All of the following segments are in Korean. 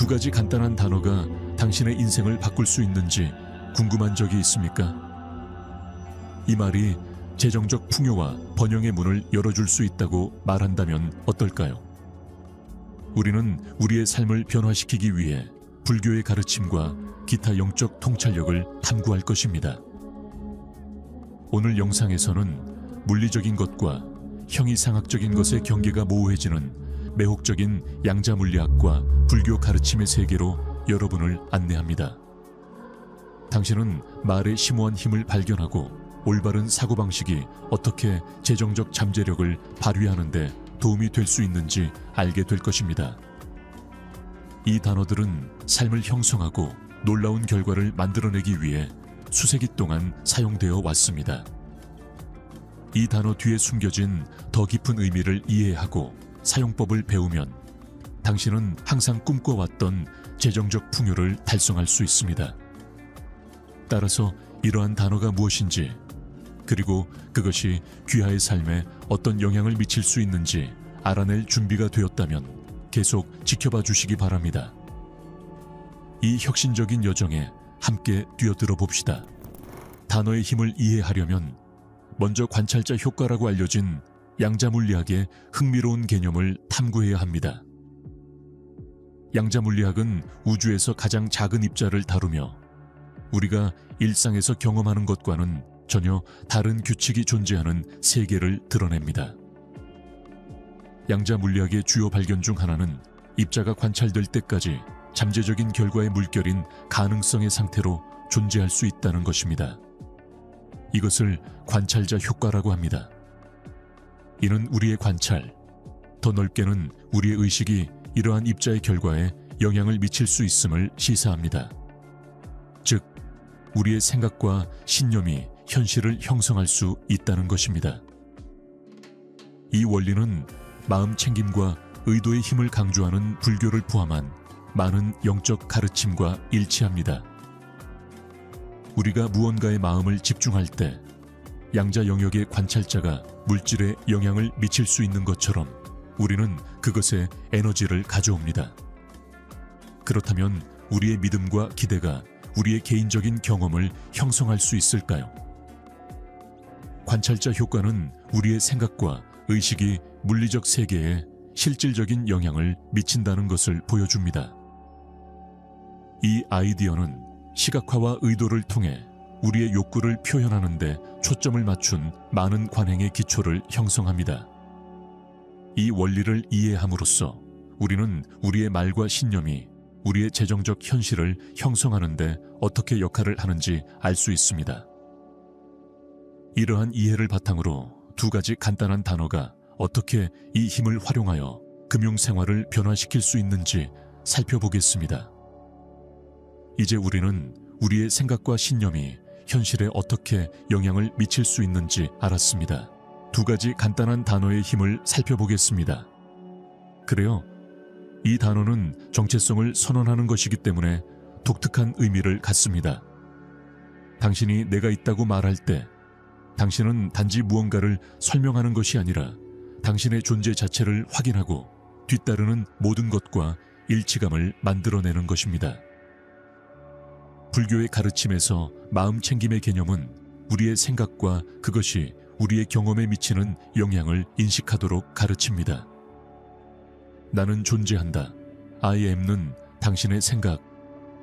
두 가지 간단한 단어가 당신의 인생을 바꿀 수 있는지 궁금한 적이 있습니까? 이 말이 재정적 풍요와 번영의 문을 열어줄 수 있다고 말한다면 어떨까요? 우리는 우리의 삶을 변화시키기 위해 불교의 가르침과 기타 영적 통찰력을 탐구할 것입니다. 오늘 영상에서는 물리적인 것과 형이상학적인 것의 경계가 모호해지는 매혹적인 양자물리학과 불교 가르침의 세계로 여러분을 안내합니다. 당신은 말의 심오한 힘을 발견하고 올바른 사고방식이 어떻게 재정적 잠재력을 발휘하는 데 도움이 될 수 있는지 알게 될 것입니다. 이 단어들은 삶을 형성하고 놀라운 결과를 만들어내기 위해 수세기 동안 사용되어 왔습니다. 이 단어 뒤에 숨겨진 더 깊은 의미를 이해하고 사용법을 배우면 당신은 항상 꿈꿔왔던 재정적 풍요를 달성할 수 있습니다. 따라서 이러한 단어가 무엇인지, 그리고 그것이 귀하의 삶에 어떤 영향을 미칠 수 있는지 알아낼 준비가 되었다면 계속 지켜봐 주시기 바랍니다. 이 혁신적인 여정에 함께 뛰어들어 봅시다. 단어의 힘을 이해하려면 먼저 관찰자 효과라고 알려진 양자물리학의 흥미로운 개념을 탐구해야 합니다. 양자물리학은 우주에서 가장 작은 입자를 다루며 우리가 일상에서 경험하는 것과는 전혀 다른 규칙이 존재하는 세계를 드러냅니다. 양자물리학의 주요 발견 중 하나는 입자가 관찰될 때까지 잠재적인 결과의 물결인 가능성의 상태로 존재할 수 있다는 것입니다. 이것을 관찰자 효과라고 합니다. 이는 우리의 관찰, 더 넓게는 우리의 의식이 이러한 입자의 결과에 영향을 미칠 수 있음을 시사합니다. 즉, 우리의 생각과 신념이 현실을 형성할 수 있다는 것입니다. 이 원리는 마음 챙김과 의도의 힘을 강조하는 불교를 포함한 많은 영적 가르침과 일치합니다. 우리가 무언가에 마음을 집중할 때 양자 영역의 관찰자가 물질에 영향을 미칠 수 있는 것처럼 우리는 그것에 에너지를 가져옵니다. 그렇다면 우리의 믿음과 기대가 우리의 개인적인 경험을 형성할 수 있을까요? 관찰자 효과는 우리의 생각과 의식이 물리적 세계에 실질적인 영향을 미친다는 것을 보여줍니다. 이 아이디어는 시각화와 의도를 통해 우리의 욕구를 표현하는 데 초점을 맞춘 많은 관행의 기초를 형성합니다. 이 원리를 이해함으로써 우리는 우리의 말과 신념이 우리의 재정적 현실을 형성하는 데 어떻게 역할을 하는지 알 수 있습니다. 이러한 이해를 바탕으로 두 가지 간단한 단어가 어떻게 이 힘을 활용하여 금융생활을 변화시킬 수 있는지 살펴보겠습니다. 이제 우리는 우리의 생각과 신념이 현실에 어떻게 영향을 미칠 수 있는지 알았습니다. 두 가지 간단한 단어의 힘을 살펴보겠습니다. 그래요. 이 단어는 정체성을 선언하는 것이기 때문에 독특한 의미를 갖습니다. 당신이 내가 있다고 말할 때 당신은 단지 무언가를 설명하는 것이 아니라 당신의 존재 자체를 확인하고 뒤따르는 모든 것과 일치감을 만들어내는 것입니다. 불교의 가르침에서 마음 챙김의 개념은 우리의 생각과 그것이 우리의 경험에 미치는 영향을 인식하도록 가르칩니다. 나는 존재한다. I am는 당신의 생각,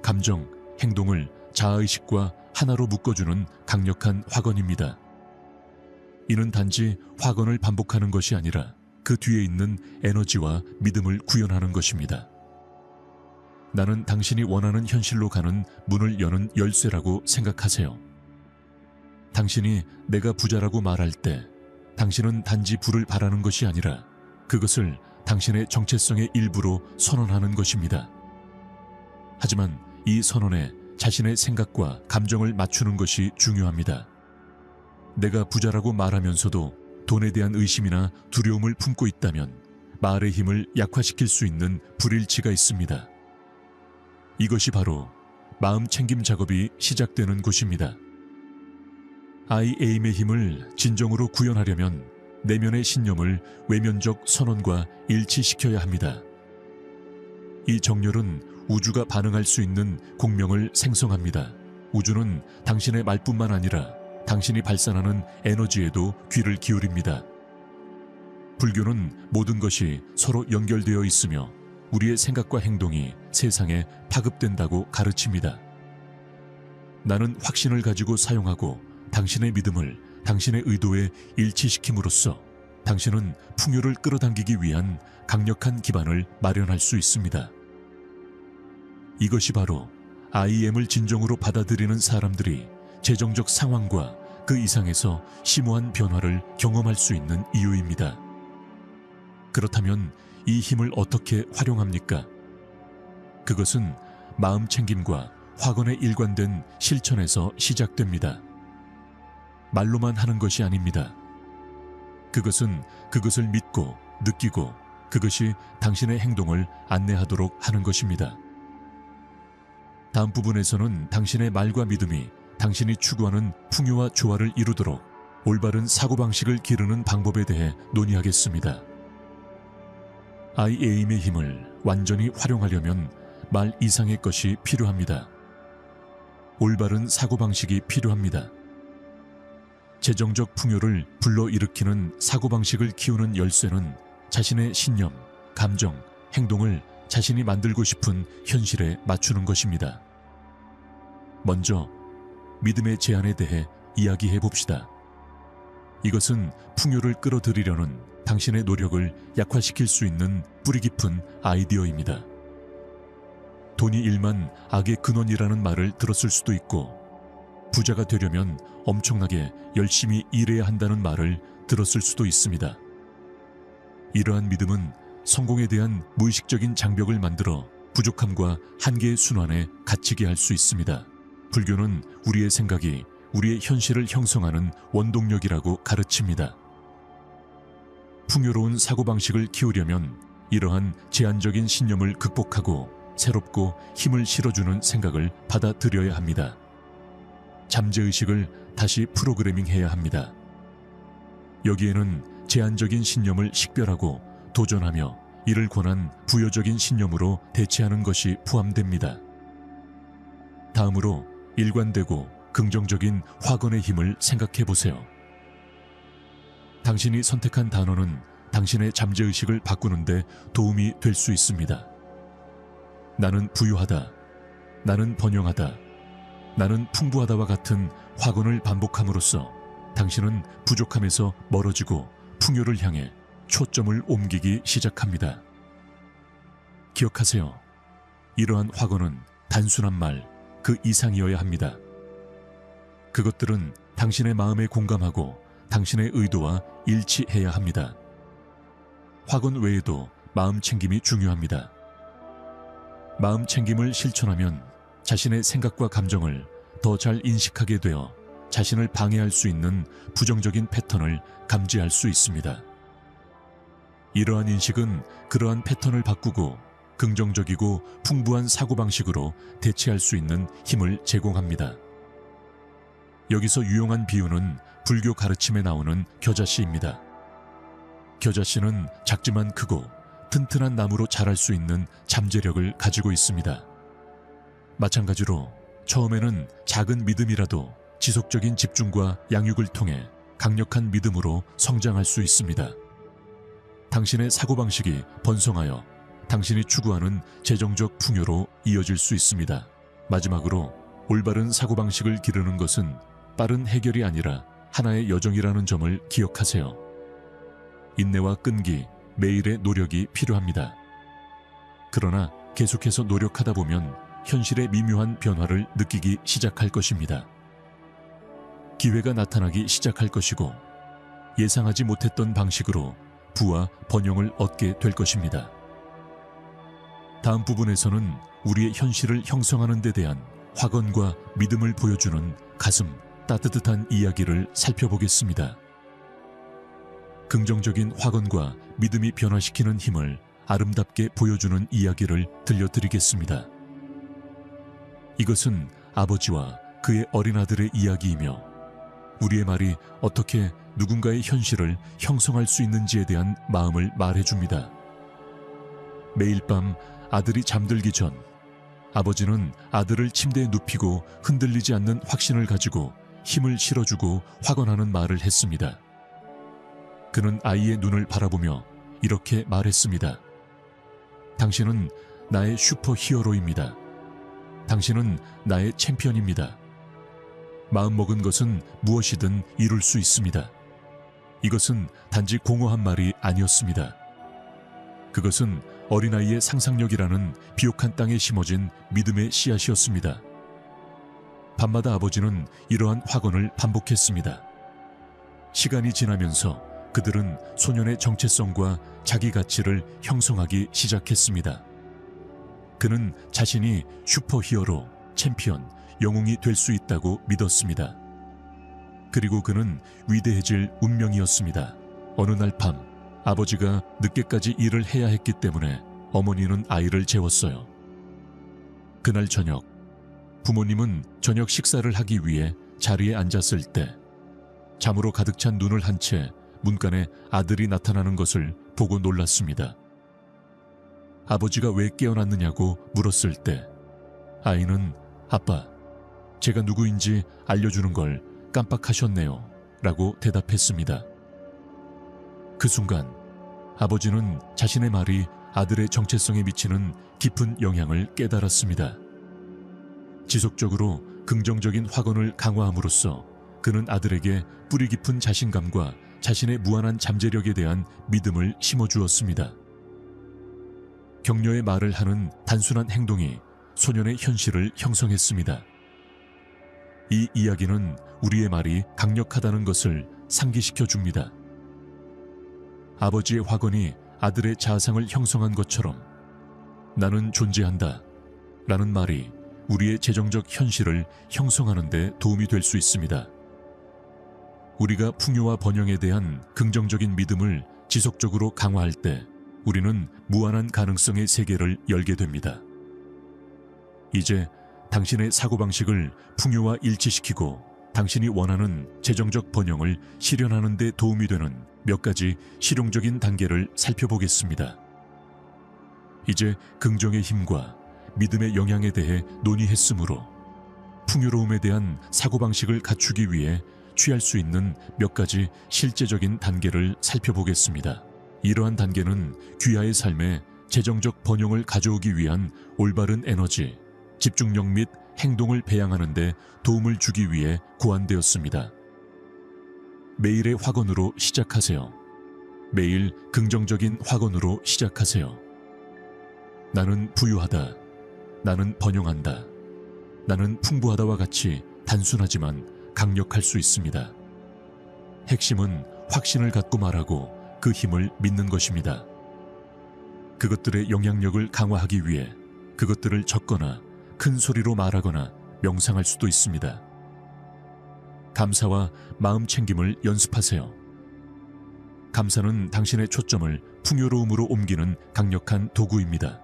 감정, 행동을 자아의식과 하나로 묶어주는 강력한 확언입니다. 이는 단지 확언을 반복하는 것이 아니라 그 뒤에 있는 에너지와 믿음을 구현하는 것입니다. 나는 당신이 원하는 현실로 가는 문을 여는 열쇠라고 생각하세요. 당신이 내가 부자라고 말할 때 당신은 단지 부를 바라는 것이 아니라 그것을 당신의 정체성의 일부로 선언하는 것입니다. 하지만 이 선언에 자신의 생각과 감정을 맞추는 것이 중요합니다. 내가 부자라고 말하면서도 돈에 대한 의심이나 두려움을 품고 있다면 말의 힘을 약화시킬 수 있는 불일치가 있습니다. 이것이 바로 마음 챙김 작업이 시작되는 곳입니다. I am의 힘을 진정으로 구현하려면 내면의 신념을 외면적 선언과 일치시켜야 합니다. 이 정렬은 우주가 반응할 수 있는 공명을 생성합니다. 우주는 당신의 말뿐만 아니라 당신이 발산하는 에너지에도 귀를 기울입니다. 불교는 모든 것이 서로 연결되어 있으며 우리의 생각과 행동이 세상에 파급된다고 가르칩니다. 나는 확신을 가지고 사용하고 당신의 믿음을 당신의 의도에 일치시킴으로써 당신은 풍요를 끌어당기기 위한 강력한 기반을 마련할 수 있습니다. 이것이 바로 IM을 진정으로 받아들이는 사람들이 재정적 상황과 그 이상에서 심오한 변화를 경험할 수 있는 이유입니다. 그렇다면 이 힘을 어떻게 활용합니까? 그것은 마음 챙김과 확언에 일관된 실천에서 시작됩니다. 말로만 하는 것이 아닙니다. 그것은 그것을 믿고 느끼고 그것이 당신의 행동을 안내하도록 하는 것입니다. 다음 부분에서는 당신의 말과 믿음이 당신이 추구하는 풍요와 조화를 이루도록 올바른 사고방식을 기르는 방법에 대해 논의하겠습니다. IAM의 힘을 완전히 활용하려면 말 이상의 것이 필요합니다. 올바른 사고방식이 필요합니다. 재정적 풍요를 불러일으키는 사고방식을 키우는 열쇠는 자신의 신념, 감정, 행동을 자신이 만들고 싶은 현실에 맞추는 것입니다. 먼저 믿음의 제안에 대해 이야기해 봅시다. 이것은 풍요를 끌어들이려는 당신의 노력을 약화시킬 수 있는 뿌리 깊은 아이디어입니다. 돈이 일만 악의 근원이라는 말을 들었을 수도 있고, 부자가 되려면 엄청나게 열심히 일해야 한다는 말을 들었을 수도 있습니다. 이러한 믿음은 성공에 대한 무의식적인 장벽을 만들어 부족함과 한계의 순환에 갇히게 할 수 있습니다. 불교는 우리의 생각이 우리의 현실을 형성하는 원동력이라고 가르칩니다. 풍요로운 사고방식을 키우려면 이러한 제한적인 신념을 극복하고 새롭고 힘을 실어주는 생각을 받아들여야 합니다. 잠재의식을 다시 프로그래밍해야 합니다. 여기에는 제한적인 신념을 식별하고 도전하며 이를 권한 부여적인 신념으로 대체하는 것이 포함됩니다. 다음으로 일관되고 긍정적인 확언의 힘을 생각해 보세요. 당신이 선택한 단어는 당신의 잠재의식을 바꾸는데 도움이 될 수 있습니다. 나는 부유하다, 나는 번영하다, 나는 풍부하다와 같은 확언을 반복함으로써 당신은 부족함에서 멀어지고 풍요를 향해 초점을 옮기기 시작합니다. 기억하세요. 이러한 확언은 단순한 말, 그 이상이어야 합니다. 그것들은 당신의 마음에 공감하고 당신의 의도와 일치해야 합니다. 확언 외에도 마음 챙김이 중요합니다. 마음 챙김을 실천하면 자신의 생각과 감정을 더 잘 인식하게 되어 자신을 방해할 수 있는 부정적인 패턴을 감지할 수 있습니다. 이러한 인식은 그러한 패턴을 바꾸고 긍정적이고 풍부한 사고방식으로 대체할 수 있는 힘을 제공합니다. 여기서 유용한 비유는 불교 가르침에 나오는 겨자씨입니다. 겨자씨는 작지만 크고 튼튼한 나무로 자랄 수 있는 잠재력을 가지고 있습니다. 마찬가지로 처음에는 작은 믿음이라도 지속적인 집중과 양육을 통해 강력한 믿음으로 성장할 수 있습니다. 당신의 사고방식이 번성하여 당신이 추구하는 재정적 풍요로 이어질 수 있습니다. 마지막으로 올바른 사고방식을 기르는 것은 빠른 해결이 아니라 하나의 여정이라는 점을 기억하세요. 인내와 끈기, 매일의 노력이 필요합니다. 그러나 계속해서 노력하다 보면 현실의 미묘한 변화를 느끼기 시작할 것입니다. 기회가 나타나기 시작할 것이고 예상하지 못했던 방식으로 부와 번영을 얻게 될 것입니다. 다음 부분에서는 우리의 현실을 형성하는 데 대한 확언과 믿음을 보여주는 가슴 따뜻한 이야기를 살펴보겠습니다. 긍정적인 확언과 믿음이 변화시키는 힘을 아름답게 보여주는 이야기를 들려드리겠습니다. 이것은 아버지와 그의 어린 아들의 이야기이며 우리의 말이 어떻게 누군가의 현실을 형성할 수 있는지에 대한 마음을 말해줍니다. 매일 밤 아들이 잠들기 전 아버지는 아들을 침대에 눕히고 흔들리지 않는 확신을 가지고 힘을 실어주고 확언하는 말을 했습니다. 그는 아이의 눈을 바라보며 이렇게 말했습니다. 당신은 나의 슈퍼 히어로입니다. 당신은 나의 챔피언입니다. 마음먹은 것은 무엇이든 이룰 수 있습니다. 이것은 단지 공허한 말이 아니었습니다. 그것은 어린아이의 상상력이라는 비옥한 땅에 심어진 믿음의 씨앗이었습니다. 밤마다 아버지는 이러한 확언을 반복했습니다. 시간이 지나면서 그들은 소년의 정체성과 자기 가치를 형성하기 시작했습니다. 그는 자신이 슈퍼히어로, 챔피언, 영웅이 될 수 있다고 믿었습니다. 그리고 그는 위대해질 운명이었습니다. 어느 날 밤, 아버지가 늦게까지 일을 해야 했기 때문에 어머니는 아이를 재웠어요. 그날 저녁, 부모님은 저녁 식사를 하기 위해 자리에 앉았을 때 잠으로 가득 찬 눈을 한 채 문간에 아들이 나타나는 것을 보고 놀랐습니다. 아버지가 왜 깨어났느냐고 물었을 때 아이는 아빠, 제가 누구인지 알려주는 걸 깜빡하셨네요 라고 대답했습니다. 그 순간 아버지는 자신의 말이 아들의 정체성에 미치는 깊은 영향을 깨달았습니다. 지속적으로 긍정적인 확언을 강화함으로써 그는 아들에게 뿌리 깊은 자신감과 자신의 무한한 잠재력에 대한 믿음을 심어주었습니다. 격려의 말을 하는 단순한 행동이 소년의 현실을 형성했습니다. 이 이야기는 우리의 말이 강력하다는 것을 상기시켜 줍니다. 아버지의 확언이 아들의 자아상을 형성한 것처럼 나는 존재한다 라는 말이 우리의 재정적 현실을 형성하는 데 도움이 될 수 있습니다. 우리가 풍요와 번영에 대한 긍정적인 믿음을 지속적으로 강화할 때 우리는 무한한 가능성의 세계를 열게 됩니다. 이제 당신의 사고방식을 풍요와 일치시키고 당신이 원하는 재정적 번영을 실현하는 데 도움이 되는 몇 가지 실용적인 단계를 살펴보겠습니다. 이제 긍정의 힘과 믿음의 영향에 대해 논의했으므로 풍요로움에 대한 사고방식을 갖추기 위해 취할 수 있는 몇 가지 실제적인 단계를 살펴보겠습니다. 이러한 단계는 귀하의 삶에 재정적 번영을 가져오기 위한 올바른 에너지, 집중력 및 행동을 배양하는 데 도움을 주기 위해 고안되었습니다. 매일의 확언으로 시작하세요. 매일 긍정적인 확언으로 시작하세요. 나는 부유하다. 나는 번영한다. 나는 풍부하다와 같이 단순하지만 강력할 수 있습니다. 핵심은 확신을 갖고 말하고 그 힘을 믿는 것입니다. 그것들의 영향력을 강화하기 위해 그것들을 적거나 큰 소리로 말하거나 명상할 수도 있습니다. 감사와 마음 챙김을 연습하세요. 감사는 당신의 초점을 풍요로움으로 옮기는 강력한 도구입니다.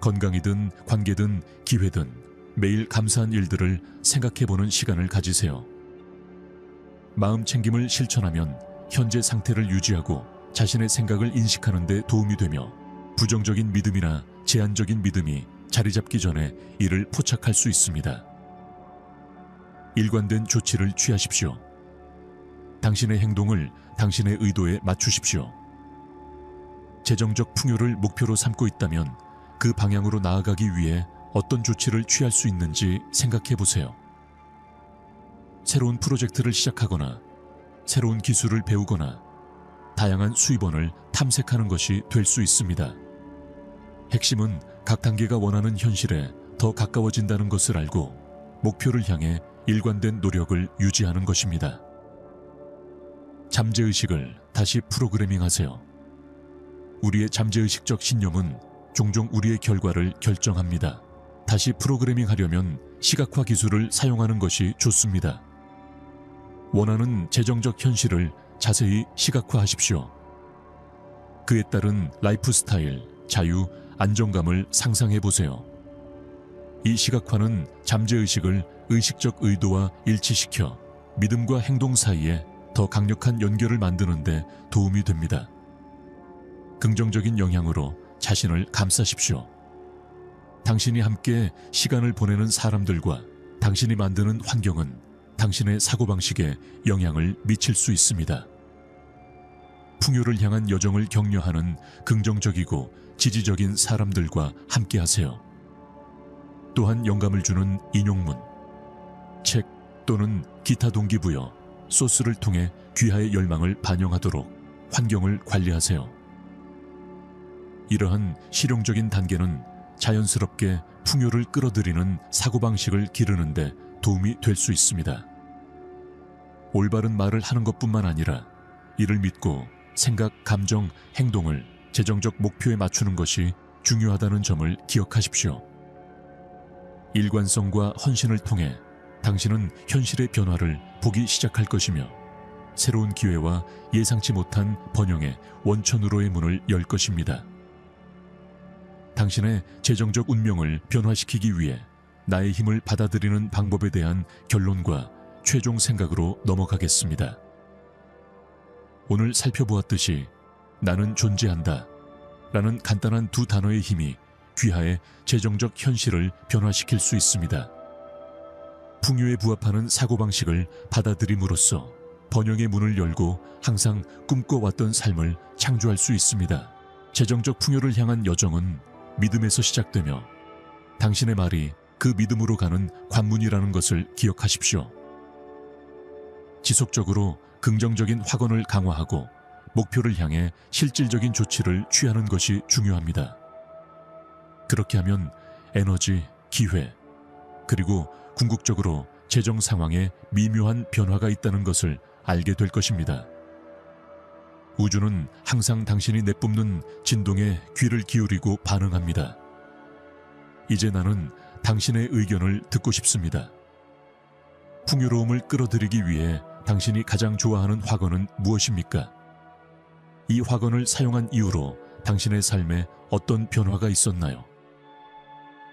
건강이든 관계든 기회든 매일 감사한 일들을 생각해보는 시간을 가지세요. 마음 챙김을 실천하면 현재 상태를 유지하고 자신의 생각을 인식하는 데 도움이 되며 부정적인 믿음이나 제한적인 믿음이 자리 잡기 전에 이를 포착할 수 있습니다. 일관된 조치를 취하십시오. 당신의 행동을 당신의 의도에 맞추십시오. 재정적 풍요를 목표로 삼고 있다면 그 방향으로 나아가기 위해 어떤 조치를 취할 수 있는지 생각해 보세요. 새로운 프로젝트를 시작하거나 새로운 기술을 배우거나 다양한 수입원을 탐색하는 것이 될 수 있습니다. 핵심은 각 단계가 원하는 현실에 더 가까워진다는 것을 알고 목표를 향해 일관된 노력을 유지하는 것입니다. 잠재의식을 다시 프로그래밍하세요. 우리의 잠재의식적 신념은 종종 우리의 결과를 결정합니다. 다시 프로그래밍하려면 시각화 기술을 사용하는 것이 좋습니다. 원하는 재정적 현실을 자세히 시각화하십시오. 그에 따른 라이프 스타일, 자유, 안정감을 상상해보세요. 이 시각화는 잠재의식을 의식적 의도와 일치시켜 믿음과 행동 사이에 더 강력한 연결을 만드는 데 도움이 됩니다. 긍정적인 영향으로 자신을 감싸십시오. 당신이 함께 시간을 보내는 사람들과 당신이 만드는 환경은 당신의 사고방식에 영향을 미칠 수 있습니다. 풍요를 향한 여정을 격려하는 긍정적이고 지지적인 사람들과 함께 하세요. 또한 영감을 주는 인용문, 책 또는 기타 동기부여, 소스를 통해 귀하의 열망을 반영하도록 환경을 관리하세요. 이러한 실용적인 단계는 자연스럽게 풍요를 끌어들이는 사고방식을 기르는 데 도움이 될 수 있습니다. 올바른 말을 하는 것뿐만 아니라 이를 믿고 생각, 감정, 행동을 재정적 목표에 맞추는 것이 중요하다는 점을 기억하십시오. 일관성과 헌신을 통해 당신은 현실의 변화를 보기 시작할 것이며 새로운 기회와 예상치 못한 번영의 원천으로의 문을 열 것입니다. 당신의 재정적 운명을 변화시키기 위해 나의 힘을 받아들이는 방법에 대한 결론과 최종 생각으로 넘어가겠습니다. 오늘 살펴보았듯이 나는 존재한다 라는 간단한 두 단어의 힘이 귀하의 재정적 현실을 변화시킬 수 있습니다. 풍요에 부합하는 사고방식을 받아들임으로써 번영의 문을 열고 항상 꿈꿔왔던 삶을 창조할 수 있습니다. 재정적 풍요를 향한 여정은 믿음에서 시작되며 당신의 말이 그 믿음으로 가는 관문이라는 것을 기억하십시오. 지속적으로 긍정적인 확언을 강화하고 목표를 향해 실질적인 조치를 취하는 것이 중요합니다. 그렇게 하면 에너지, 기회, 그리고 궁극적으로 재정 상황에 미묘한 변화가 있다는 것을 알게 될 것입니다. 우주는 항상 당신이 내뿜는 진동에 귀를 기울이고 반응합니다. 이제 나는 당신의 의견을 듣고 싶습니다. 풍요로움을 끌어들이기 위해 당신이 가장 좋아하는 화건은 무엇입니까? 이 화건을 사용한 이후로 당신의 삶에 어떤 변화가 있었나요?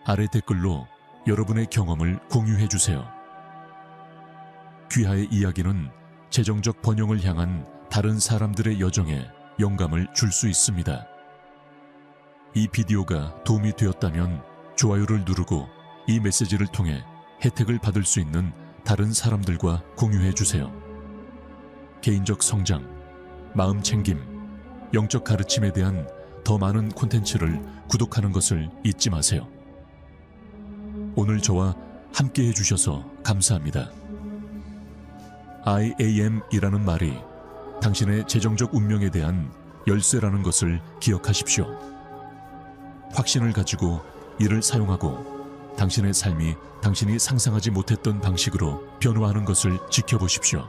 아래 댓글로 여러분의 경험을 공유해 주세요. 귀하의 이야기는 재정적 번영을 향한 다른 사람들의 여정에 영감을 줄 수 있습니다. 이 비디오가 도움이 되었다면 좋아요를 누르고 이 메시지를 통해 혜택을 받을 수 있는 다른 사람들과 공유해 주세요. 개인적 성장, 마음 챙김, 영적 가르침에 대한 더 많은 콘텐츠를 구독하는 것을 잊지 마세요. 오늘 저와 함께 해주셔서 감사합니다. I am 이라는 말이 당신의 재정적 운명에 대한 열쇠라는 것을 기억하십시오. 확신을 가지고 이를 사용하고 당신의 삶이 당신이 상상하지 못했던 방식으로 변화하는 것을 지켜보십시오.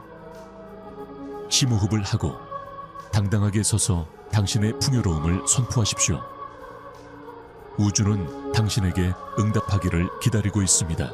심호흡을 하고 당당하게 서서 당신의 풍요로움을 선포하십시오. 우주는 당신에게 응답하기를 기다리고 있습니다.